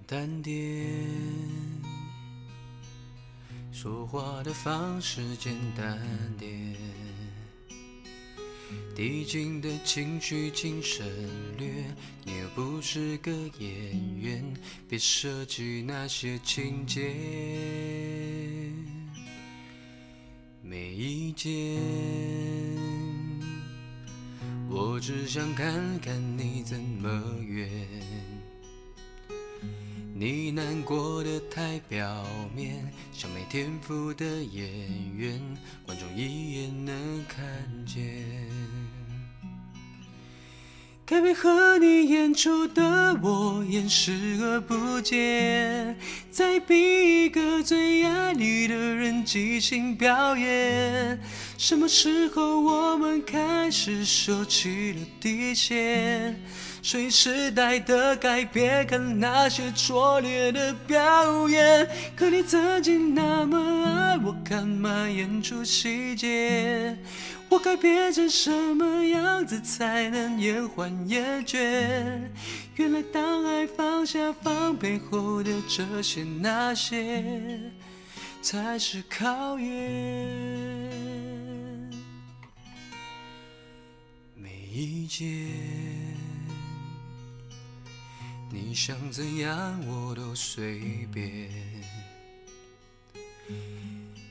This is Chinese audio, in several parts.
淡点，说话的方式简单点，递进的情绪请省略。你又不是个演员，别设计那些情节。没意见，我只想看看你怎么圆。你难过的太表面，像没天赋的演员，观众一眼能看见。该配合你演出的我演视而不见，再逼一个最爱你的人即兴表演。什么时候我们开始收起了底线？随时代的改变，看那些拙劣的表演。可你曾经那么爱我，干嘛演出细节？我该变成什么样子才能延缓厌倦？原来当爱放下防备后的这些那些，才是考验。没意见，你想怎样我都随便。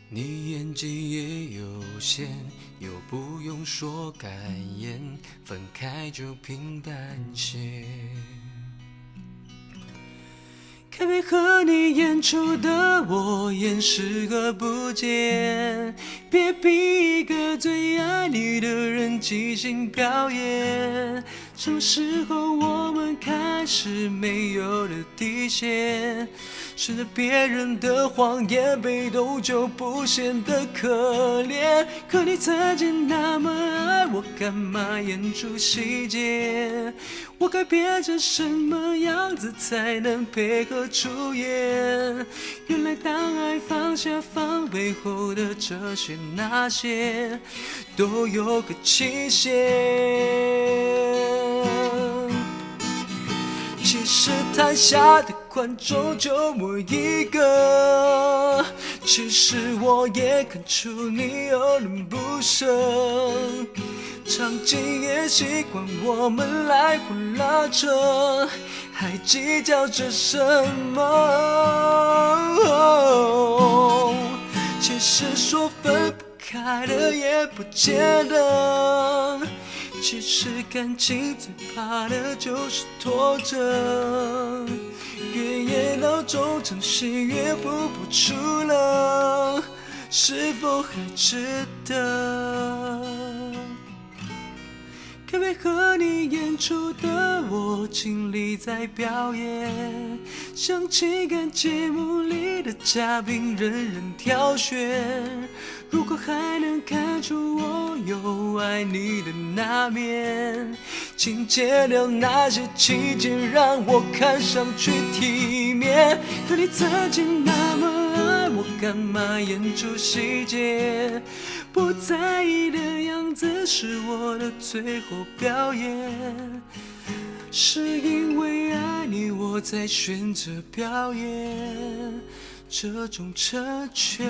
你演技也有限，又不用说感言，分开就平淡些。该配合你演出的我演视而不见，别逼一个最爱你的人即兴表演。什么时候我们开始没有了底线？顺着别人的谎言，被动就不显得可怜。可你曾经那么爱我，干嘛演出细节？我该变成什么样子才能配合出演？原来当爱放下防备后的这些那些，都有个期限。其实台下的观众就我一个，其实我也看出你有点不舍，场景也习惯我们来回拉扯，还计较着什么？其实说分不开的也不见得，其实感情最怕的就是拖着，越演到中场戏越补不出了，是否还值得？该配合你演出的我尽力在表演，像情感节目里的嘉宾任人挑选。如果还能看出我有爱你的那面，请减掉那些情节让我看上去体面。可你曾经那么爱我，干嘛演出细节？不在意的样子是我的最后表演，是因为爱你我才选择表演这种成全。